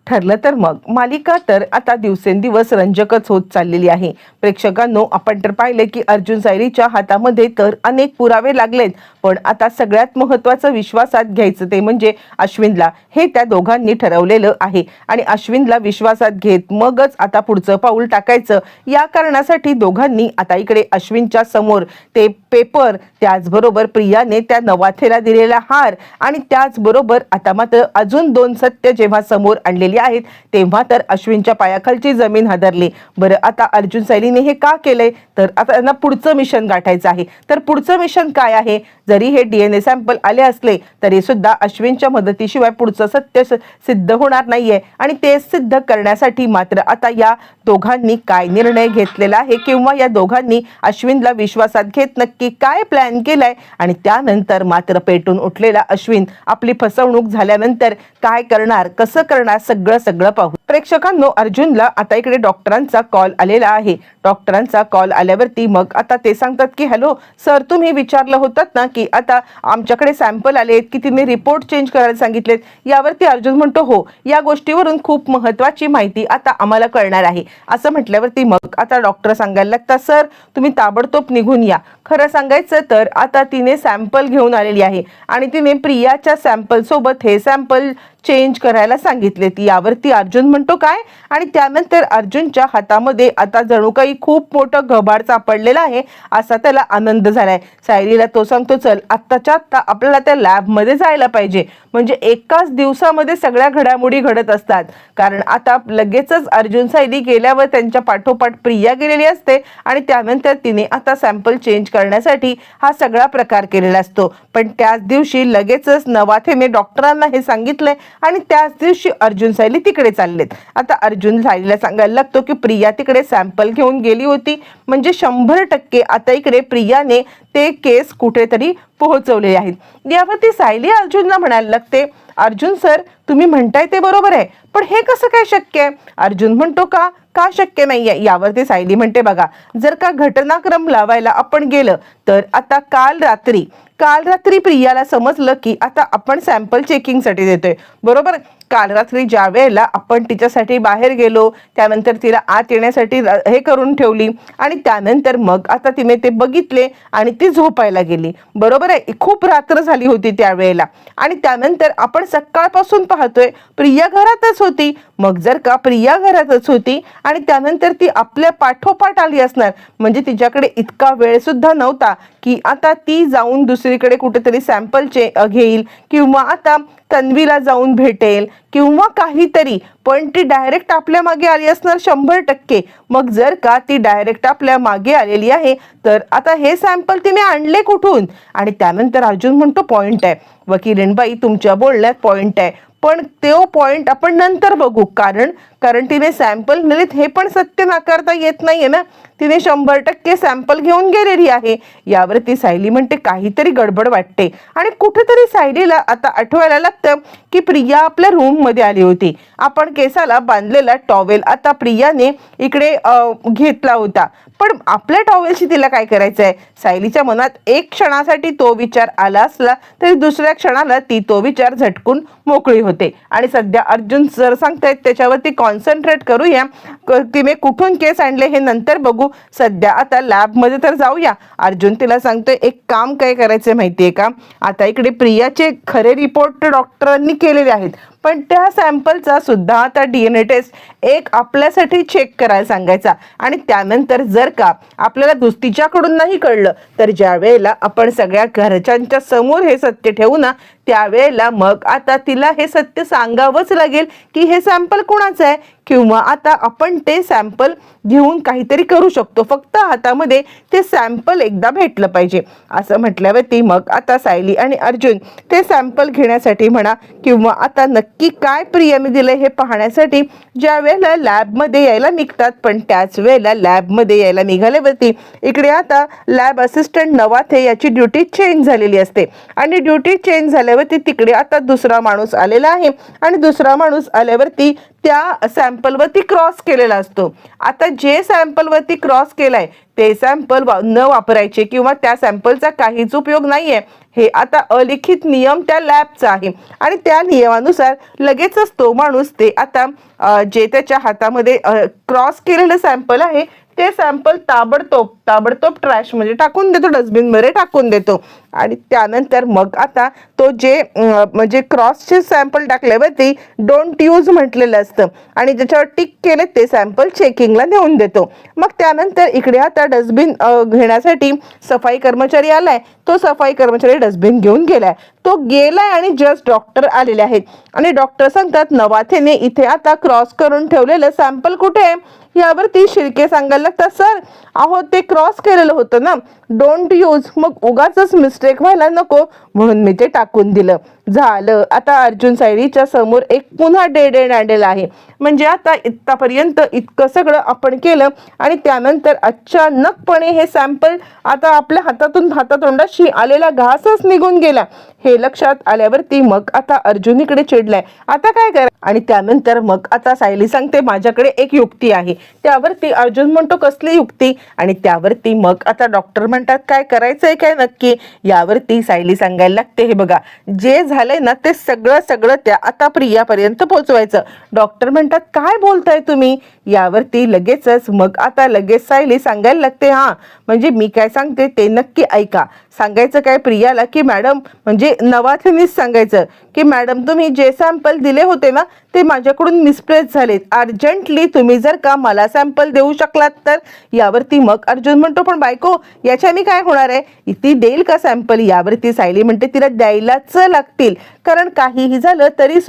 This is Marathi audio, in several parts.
ठरलं तर मग मालिका तर आता दिवसेंदिवस रंजकच होत चाललेली आहे. प्रेक्षकांनो, आपण तर पाहिले की अर्जुन सायलीच्या हातामध्ये तर अनेक पुरावे लागलेत, पण आता सगळ्यात महत्त्वाचं विश्वासात घ्यायचं ते म्हणजे अश्विनला. हे त्या दोघांनी ठरवलेलं आहे आणि अश्विनला विश्वासात घेत मगच आता पुढचं पाऊल टाकायचं. या कारणासाठी दोघांनी आता इकडे अश्विनच्या समोर ते पेपर, त्याचबरोबर प्रियाने त्या नवाथेला दिलेला हार आणि त्याचबरोबर आता मात्र अजून दोन सत्य जेव्हा समोर आणलेली आहेत तेव्हा तर अश्विनच्या पायाखालची जमीन हादरली. बरं, आता अर्जुन सायलीने हे का केलंय? तर आता त्यांना पुढचं मिशन गाठायचं आहे. तर पुढचं मिशन काय आहे? जरी हे DNA सॅम्पल आले असले तरी सुद्धा अश्विनच्या मदतीशिवाय पुढचं सत्य सिद्ध होणार नाहीये आणि ते सिद्ध करण्यासाठी मात्र आता या दोघांनी काय निर्णय घेतलेला आहे किंवा या दोघांनी अश्विनला विश्वासात घेत नक्की काय प्लॅन केलाय आणि त्यानंतर मात्र पेटून उठलेला अश्विन आपली फसवणूक झाल्यानंतर काय करणार, कसं करणार, सगळं पाहू. प्रेक्षकांनो, अर्जुनला आता इकडे डॉक्टरांचा कॉल आलेला आहे. डॉक्टरांचा कॉल आल्यावरती मग आता ते सांगतात की हॅलो सर, तुम्ही विचारलं होतात ना की आता आमच्याकडे सॅम्पल आलेत की तिने रिपोर्ट चेंज करायला सांगितलेत. यावरती अर्जुन म्हणतो हो, या गोष्टीवरून खूप महत्त्वाची माहिती आता आम्हाला कळणार आहे. असं म्हटल्यावरती मग आता डॉक्टर सांगायला लागतात सर, तुम्ही ताबडतोब निघून या. खरं सांगायचं तर आता तिने सॅम्पल घेऊन आलेली आहे आणि तिने प्रियाच्या सॅम्पल सोबत हे सॅम्पल चेंज करायला सांगितले. यावरती अर्जुन म्हणतो काय? आणि त्यानंतर अर्जुनच्या हातामध्ये आता जणू काही खूप मोठं घबाड सापडलेलं आहे असा त्याला आनंद झालाय. सायलीला तो सांगतो चल आत्ताच्या आत्ता आपल्याला त्या लॅबमध्ये जायला पाहिजे. म्हणजे एकाच दिवसामध्ये सगळ्या घडामोडी घडत असतात, कारण आता लगेचच अर्जुन सायली गेल्यावर त्यांच्या पाठोपाठ प्रिया गेलेली असते आणि त्यानंतर तिने आता सॅम्पल चेंज करण्यासाठी हा सगळा प्रकार केलेला असतो. पण त्याच दिवशी लगेचच नवाथेने डॉक्टरांना हे सांगितलंय आणि त्याच दिवशी अर्जुन सायली तिकडे चाललेत. आता अर्जुन सायलीला सांगायला लागतो की प्रिया तिकडे सॅम्पल घेऊन गेली होती, म्हणजे 100% आता इकडे प्रियाने ते केस कुठेतरी पोहोचवले आहेत. यावरती सायली अर्जुनला म्हणायला लागते अर्जुन सर, तुम्ही म्हणताय ते बरोबर आहे, पण हे कसं काय शक्य आहे? अर्जुन म्हणतो का शक्य नाहीये? यावरती सायली म्हणते बघा, जर का घटनाक्रम लावायला आपण गेलं तर आता काल रात्री प्रियाला समजलं की आता आपण सॅम्पल चेकिंगसाठी देतोय, बरोबर? काल रात्री ज्या वेळेला आपण तिच्यासाठी बाहेर गेलो, त्यानंतर तिला आत येण्यासाठी हे करून ठेवली आणि त्यानंतर मग आता तिने ते बघितले आणि ती झोपायला गेली, बरोबर आहे? खूप रात्र झाली होती त्यावेळेला आणि त्यानंतर आपण सकाळपासून पाहतोय प्रिया घरातच होती. मग जर का प्रिया घरातच होती आणि त्यानंतर ती आपल्या पाठोपाठ आली असणार, म्हणजे तिच्याकडे इतका वेळ सुद्धा नव्हता की आता ती जाऊन दुसरीकडे कुठेतरी सॅम्पल घेईल किंवा आता तन्वीला जाऊन भेटेल किंवा काहीतरी, पण ती डायरेक्ट आपल्या मागे आली असणार 100%. मग जर का ती डायरेक्ट आपल्या मागे आलेली आहे तर आता हे सॅम्पल तिने आणले कुठून? आणि त्यानंतर अर्जुन म्हणतो पॉइंट आहे वकीलीणबाई, तुमच्या बोलण्यात पॉइंट आहे, पण तो पॉइंट आपण नंतर बघू, कारण तिने सॅम्पल नेलेत हे पण सत्य नाकारता येत नाहीये ना. तिने 100% सॅम्पल घेऊन गेलेली आहे. यावरती सायली म्हणते काहीतरी गडबड वाटते आणि कुठेतरी सायलीला आता आठवायला लागतं की प्रिया आपल्या रूम मध्ये आली होती. आपण केसाला बांधलेला टॉवेल आता प्रियाने इकडे घेतला होता, पण आपल्या टॉवेलशी तिला काय करायचंय? सायलीच्या मनात एक क्षणासाठी तो विचार आला असला तरी दुसऱ्या क्षणाला ती तो विचार झटकून मोकळी होते. आणि सध्या अर्जुन सर सांगतायत त्याच्यावरती कॉन्सन्ट्रेट करूया. तिने कुठून केस आणले हे नंतर बघू, सध्या आता लॅबमध्ये तर जाऊया. अर्जुन तिला सांगतोय एक काम काय करायचं माहितीये का, आता इकडे प्रियाचे खरे रिपोर्ट डॉक्टरांनी केलेले आहेत, पण त्या सॅम्पलचा सुद्धा आता DNA टेस्ट एक आपल्यासाठी चेक करायला सांगायचा आणि त्यानंतर जर का आपल्याला तिच्याकडून नाही कळलं तर ज्या वेळेला आपण सगळ्या घरच्यांच्या समोर हे सत्य ठेवू ना, त्यावेळेला मग आता तिला हे सत्य सांगावंच लागेल की हे सॅम्पल कोणाचं आहे किंवा आता आपण ते सॅम्पल घेऊन काहीतरी करू शकतो, फक्त हातामध्ये ते सॅम्पल एकदा भेटलं पाहिजे. असं म्हटल्यावरती मग आता सायली आणि अर्जुन ते सॅम्पल घेण्यासाठी म्हणा किंवा आता नक्की काय प्रियाने दिलंय हे पाहण्यासाठी ज्या वेळेला लॅबमध्ये यायला निघतात, पण त्याच वेळेला लॅबमध्ये यायला निघाल्यावरती इकडे आता लॅब असिस्टंट नवाथे याची ड्युटी चेंज झालेली असते आणि ड्युटी चेंज झाल्यावरती तिकडे आता दुसरा माणूस आलेला आहे आणि दुसरा माणूस आल्यावरती त्या सॅम्पलवरती क्रॉस केलेला असतो. आता जे सॅम्पलवरती क्रॉस केलाय ते सॅम्पल न वापरायचे किंवा त्या सॅम्पलचा काहीच उपयोग नाहीये, हे आता अलिखित नियम त्या लॅबचा आहे. आणि त्या नियमानुसार लगेचच तो माणूस ते आता जे त्याच्या हातामध्ये क्रॉस केलेलं सॅम्पल आहे ते सॅम्पल ताबडतोब ट्रॅश मध्ये टाकून देतो, डस्टबिन मध्ये टाकून देतो. आणि त्यानंतर मग आता तो जे म्हणजे क्रॉसचे सॅम्पल टाकल्यावरती डोंट यूज म्हटलेलं असतं आणि ज्याच्यावर टिक केले ते सॅम्पल चेकिंगला नेऊन देतो. मग त्यानंतर इकडे आता डस्टबिन घेण्यासाठी सफाई कर्मचारी आलाय. तो सफाई कर्मचारी डस्टबिन घेऊन गेलाय. तो गेलाय आणि जस्ट डॉक्टर आलेले आहेत आणि डॉक्टर सांगतात नवाथेने इथे आता क्रॉस करून ठेवलेलं सॅम्पल कुठे आहे. यावरती शिर्के सांगायला लागतात, सर अहो ते क्रॉस केलेलं होतं ना, डोंट यूज. मग उगाच मिस्टेक व्हायला नको म्हणून मी ते टाकून दिलं. झालं. आता अर्जुन सायलीच्या समोर एक पुन्हा डेड एंड हँडल आहे. म्हणजे आता इथपर्यंत इतकं सगळं आपण केलं आणि त्यानंतर अचानकपणे हे सॅम्पल आता आपल्या हातातोंडाशी आलेला घासच निघून गेला. हे लक्षात आल्यावरती मग आता अर्जुन इकडे चिडलाय. आता काय करा. आणि त्यानंतर मग आता सायली सांगते माझ्याकडे एक युक्ती आहे. त्यावरती अर्जुन म्हणतो कसली युक्ती. आणि त्यावरती मग आता डॉक्टर म्हणतात काय करायचंय काय नक्की. यावरती सायली सांगायला लागते हे बघा जे झालंय ना ते सगळं त्या आता प्रियापर्यंत पोहोचवायचं. डॉक्टर म्हणतात काय बोलताय तुम्ही. यावरती लगेचच मग आता लगेच सायली सांगायला लागते हा म्हणजे मी काय सांगते ते नक्की ऐका. सांगायचं काय प्रियाला की मॅडम म्हणजे नवाथेनीच सांगायचं की मॅडम तुम्ही जे सॅम्पल दिले होते ना ते माझ्याकडून मिसप्लेस झालेत. अर्जंटली तुम्ही जर का मला सॅम्पल देऊ शकलात तर. यावरती मग अर्जुन म्हणतो पण बायको याच्याने काय होणार आहे, ती देईल का सॅम्पल. यावरती सायली म्हणते तिला द्यायलाच लागतील कारण काहीही झालं तरी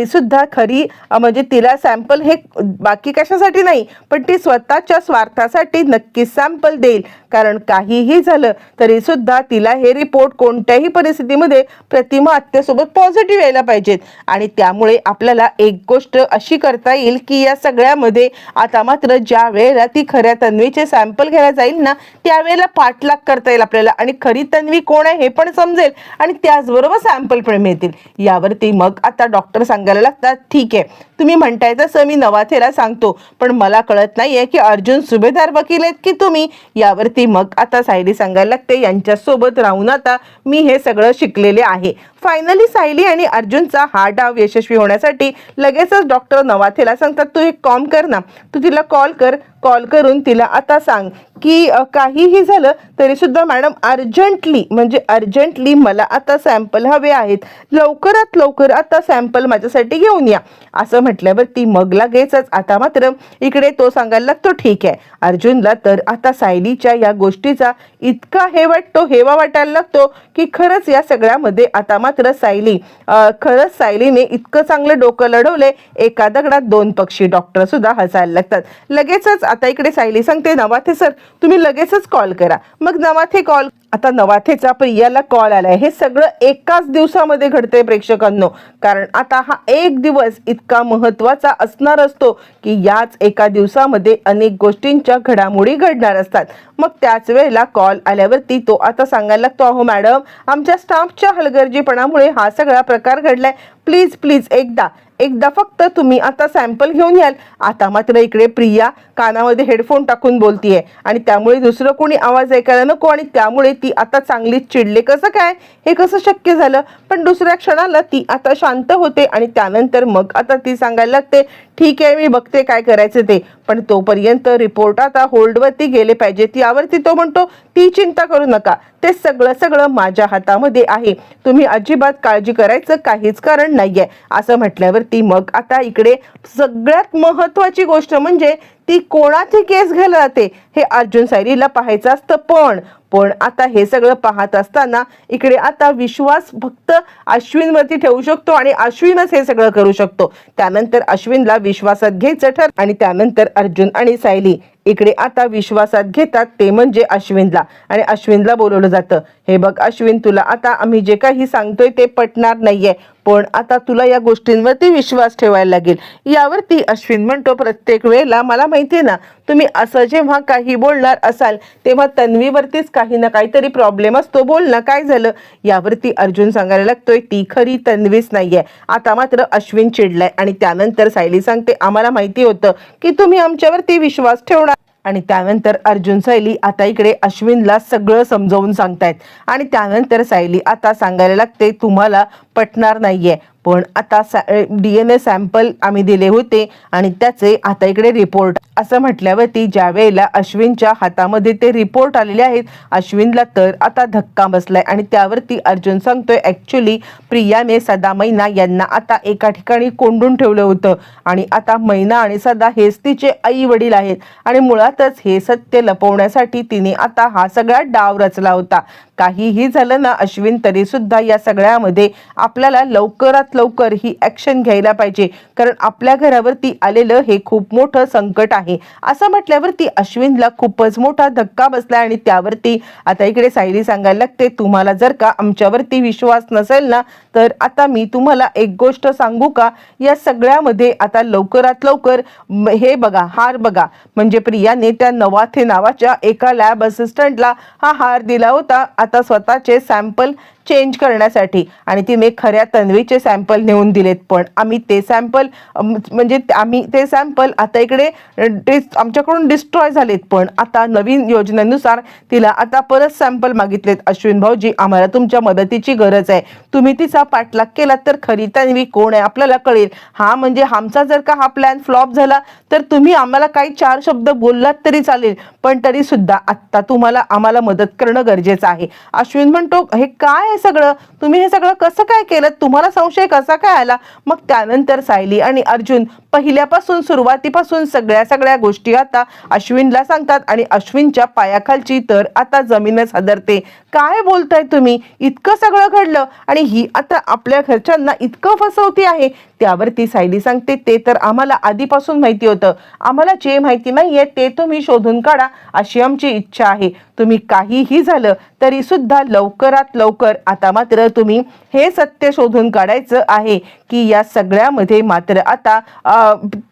सुद्धा खरी म्हणजे तिला सॅम्पल हे बाकी कशासाठी नाही पण ती स्वतःच्या स्वार्थासाठी नक्कीच सॅम्पल देईल. कारण काहीही झालं तरी सुद्धा तिला हे रिपोर्ट कोणत्याही परिस्थितीमध्ये प्रतिमा आत्यासोबत पॉझिटिव्ह यायला पाहिजेत. आणि त्यामुळे आपल्याला एक गोष्ट अशी करता येईल की या सगळ्यामध्ये आता मात्र ज्या वेळेला ती खऱ्या तन्वीचे सॅम्पल घ्यायला जाईल ना त्यावेळेला पाठलाग करता येईल आपल्याला आणि खरी तन्वी कोण आहे हे पण समजेल आणि त्याचबरोबर सॅम्पल पण मिळतील. यावरती मग आता डॉक्टर सांगायला लागतात ठीक आहे तुम्ही म्हणताय तसं मी नवाथेला सांगतो पण मला कळत नाहीये की अर्जुन सुभेदार वकील आहेत की तुम्ही. यावरती मग आता सायली सांगायला लागते यांच्यासोबत राहून आता मी हे सगळं शिकलेले आहे. फायनली सायली आणि अर्जुनचा हा डाव यशस्वी होण्यासाठी लगेचच डॉक्टर नवाथेला सांगतात तू एक काम कर ना, तू तिला कॉल करून तिला आता सांग की काहीही झालं तरी सुद्धा मॅडम अर्जंटली मला आता सॅम्पल हवे आहेत, लवकरात लवकर आता सॅम्पल माझ्यासाठी घेऊन या. असं म्हटल्यावरती मग लगेचच आता मात्र इकडे तो सांगायला लागतो ठीक आहे. अर्जुनला तर आता सायलीच्या या गोष्टीचा इतका हेवा वाटायला लागतो की खरंच या सगळ्यामध्ये आता मात्र खरंच सायलीने इतकं चांगलं डोकं लढवले एका दगडात दोन पक्षी. डॉक्टर सुद्धा हसायला लागतात. लगेचच आता इकडे सायली सांगते नवाथे सर तुम्ही लगेचच कॉल करा. मग नवाथेचा प्रियाला कॉल आलाय. हे सगळं एकाच दिवसामध्ये घडतंय प्रेक्षकांनो कारण आता हा एक दिवस इतका महत्वाचा असणार असतो की याच एका दिवसामध्ये अनेक गोष्टींच्या घडामोडी घडणार असतात. मग त्याच वेळेला कॉल आल्यावरती तो आता सांगायला लागतो अहो मॅडम आमच्या स्टाफच्या हलगर्जीपणामुळे हा सगळा प्रकार घडलाय. प्लीज एकदा फक्त तुम्ही आता सॅम्पल घेऊन याल. आता मात्र इकडे प्रिया कानामध्ये हेडफोन टाकून बोलतीये आणि त्यामुळे दुसरं कोणी आवाज ऐकायला नको आणि त्यामुळे ती आता चांगलीच चिडले. कसं काय हे कसं शक्य झालं. पण दुसऱ्या क्षणाला ती आता शांत होते आणि त्यानंतर मग आता ती सांगायला लागते ठीक आहे मी बघते काय करायचं ते पण तोपर्यंत रिपोर्ट आता होल्डवरती गेले पाहिजेत. यावरती तो म्हणतो ती चिंता करू नका ते सगळं माझ्या हातामध्ये आहे, तुम्ही अजिबात काळजी करायचं काहीच कारण नाहीये. असं म्हटल्यावरती मग आता इकडे सगळ्यात महत्वाची गोष्ट म्हणजे ती कोणाची केस घ्यायला जाते हे अर्जुन सायलीला पाहायचं असतं. पण आता हे सगळं पाहत असताना इकडे आता विश्वास फक्त अश्विनवरती ठेवू शकतो आणि अश्विनच हे सगळं करू शकतो. त्यानंतर अश्विनला विश्वासात घ्यायचं ठर आणि त्यानंतर अर्जुन आणि सायली इकडे आता विश्वासात घेतात ते म्हणजे अश्विनला आणि अश्विनला बोलवलं जातं हे बघ अश्विन तुला आता आम्ही जे काही सांगतोय ते पटणार नाहीये पण आता तुला या गोष्टींवरती विश्वास ठेवायला लागेल. यावरती अश्विन म्हणतो, प्रत्येक वेळेला मला माहिती आहे ना, तुम्ही असं जेव्हा काही बोलणार असाल तेव्हा तन्वीवरतीच काही ना काहीतरी प्रॉब्लेम असतो. बोल ना, काय झालं? यावरती अर्जुन सांगायला लागतोय, ती खरी तन्वीच नाहीये. आता मात्र अश्विन चिडलाय आणि त्यानंतर सायली सांगते, आम्हाला माहिती होतं की तुम्ही आमच्यावरती विश्वास ठेवणार. आणि त्यानंतर अर्जुन सायली आता इकडे अश्विनला सगळं समजावून सांगतायत. आणि त्यानंतर सायली आता सांगायला लागते, तुम्हाला पटणार नाहीये, पण आता DNA सॅम्पल आम्ही दिले होते आणि त्याचे आता इकडे रिपोर्ट, असं म्हटल्यावरती ज्या वेळेला अश्विनच्या हातामध्ये ते रिपोर्ट आलेले आहेत, अश्विनला तर आता धक्का बसलाय. आणि त्यावरती अर्जुन सांगतोय, ॲक्च्युली प्रियाने सदा मैना यांना आता एका ठिकाणी कोंडून ठेवलं होतं आणि आता मैना आणि सदा हेच तिचे आई वडील आहेत आणि मुळातच हे सत्य लपवण्यासाठी तिने आता हा सगळा डाव रचला होता. काहीही झालं ना अश्विन, तरी सुद्धा या सगळ्यामध्ये आपल्याला लवकरात लवकर ही ॲक्शन घ्यायला पाहिजे, कारण आपल्या घरावरती आलेलं हे खूप मोठं संकट आहे. असं म्हटल्यावरती अश्विनला खूपच मोठा धक्का बसला. आणि त्यावरती आता इकडे सायली सांगायला लागते, तुम्हाला जर का आमच्यावरती विश्वास नसेल ना, तर आता मी तुम्हाला एक गोष्ट सांगू का, या सगळ्यामध्ये आता लवकरात लवकर हे बघा, हार बघा, म्हणजे प्रियाने त्या नवाथे नावाच्या एका लॅब असिस्टंटला हा हार दिला होता आता स्वतःचे सॅम्पल चेंज करण्यासाठी, आणि तिने खऱ्या तन्वीचे सॅम्पल नेऊन दिलेत. पण आम्ही ते सॅम्पल आता इकडे आमच्याकडून डिस्ट्रॉय झालेत. पण आता नवीन योजनेनुसार तिला आता परत सॅम्पल मागितलेत. अश्विन भाऊजी, आम्हाला तुमच्या मदतीची गरज आहे. तुम्ही तिचा पाठलाग केला तर खरी तन्वी कोण आहे आपल्याला कळेल. हा म्हणजे आमचा जर का हा प्लॅन फ्लॉप झाला तर तुम्ही आम्हाला काही 4 शब्द बोललात तरी चालेल, पण तरी सुद्धा आत्ता तुम्हाला आम्हाला मदत करणं गरजेचं आहे. अश्विन म्हणतो, हे काय सगळं, तुम्ही हे सगळं कसं काय केलं, तुम्हाला संशय कसा काय आला? मग त्यानंतर सायली आणि अर्जुन पहिल्यापासून सुरुवातीपासून सगळ्या गोष्टी आता अश्विनला सांगतात आणि अश्विनच्या पायाखालची तर आता जमीनच हादरते. काय बोलताय तुम्ही? इतकं सगळं घडलं आणि ही आता आपल्या घरच्यांना इतकं फसवती आहे. त्यावरती सायली सांगते, ते तर आम्हाला आधीपासून माहिती होतं. आम्हाला जे माहिती नाहीये ते तुम्ही शोधून काढा अशी आमची इच्छा आहे. तुम्ही काहीही झालं तरी सुद्धा लवकरात लवकर आता मात्र तुम्ही हे सत्य शोधून काढायचं आहे की या सगळ्यामध्ये मात्र आता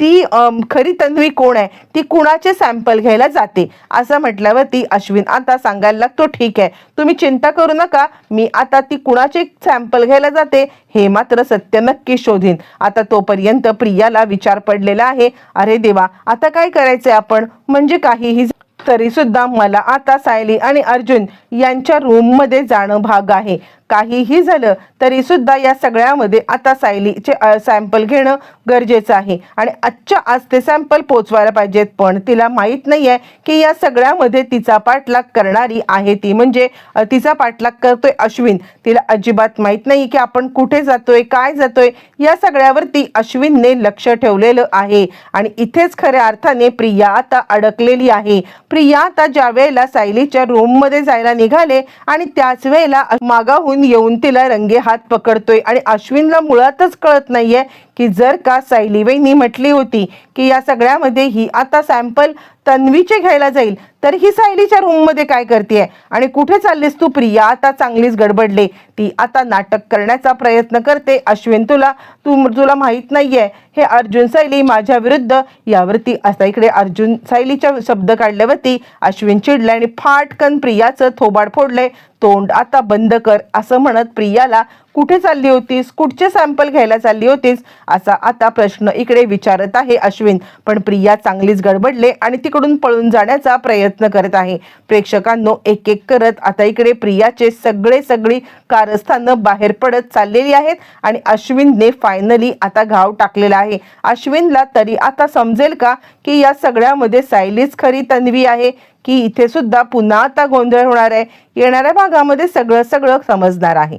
ती खरी तन्वी कोण आहे, ती कुणाचे सॅम्पल घ्यायला जाते. असं म्हटल्यावरती अश्विन आता सांगायला लागतो, ठीक आहे, तुम्ही चिंता करू नका, मी आता ती कुणाचे सॅम्पल घ्यायला जाते हे मात्र सत्य नक्की शोधीन. आता तोपर्यंत प्रियाला विचार पडलेला आहे, अरे देवा, आता काय करायचंय आपण, म्हणजे काहीही तरी सुद्धा मला आता सायली आणि अर्जुन यांच्या रूममध्ये जाणं भाग आहे. काहीही झालं तरी सुद्धा या सगळ्यामध्ये आता सायलीचे सॅम्पल घेणं गरजेचं आहे आणि आजच्या आज ते सॅम्पल पोचवायला पाहिजेत. पण तिला माहीत नाही आहे की या सगळ्यामध्ये तिचा पाठलाग करणारी आहे ती, म्हणजे तिचा पाठलाग करतोय अश्विन. तिला अजिबात माहीत नाही की आपण कुठे जातोय, काय जातोय. या सगळ्यावरती अश्विनने लक्ष ठेवलेलं आहे आणि इथेच खऱ्या अर्थाने प्रिया आता अडकलेली आहे. प्रिया आता ज्या वेळेला सायलीच्या रूममध्ये जायला निघाले आणि त्याच वेळेला मागाहून येऊन तिला रंगे हात पकडतोय आणि अश्विनला मुळातच कळत नाहीये की जर का सायली वहिनी म्हटली होती की या सगळ्यामध्ये ही आता सॅम्पल तन्वीचे घ्यायला जाईल, तर ही सायलीच्या रूममध्ये काय करते आणि कुठे चाललीस तू? प्रिया आता चांगलीच गडबडले. ती आता नाटक करण्याचा प्रयत्न करते, अश्विन तुला माहित नाहीये हे अर्जुन सायली माझ्या विरुद्ध. यावरती आता इकडे अर्जुन सायलीच्या शब्द काढल्यावरती अश्विन चिडले आणि फाटकन प्रियाचं थोबाड फोडलंय. तोंड आता बंद कर असं म्हणत प्रियाला कुठे चालली होतीस, कुठचे सॅम्पल घ्यायला चालली होतीस असा आता प्रश्न इकडे विचारत आहे अश्विन. पण प्रिया चांगलीच गडबडले आणि तिकडून पळून जाण्याचा प्रयत्न करत आहे. प्रेक्षकांनो, एक एक करत आता इकडे प्रियाचे सगळी कारस्थानं बाहेर पडत चाललेली आहेत आणि अश्विनने फायनली आता घाव टाकलेला आहे. अश्विनला तरी आता समजेल का की या सगळ्यामध्ये सायलीच खरी तन्वी आहे की इथे सुद्धा पुन्हा आता गोंधळ होणार आहे. येणाऱ्या भागामध्ये सगळं समजणार आहे.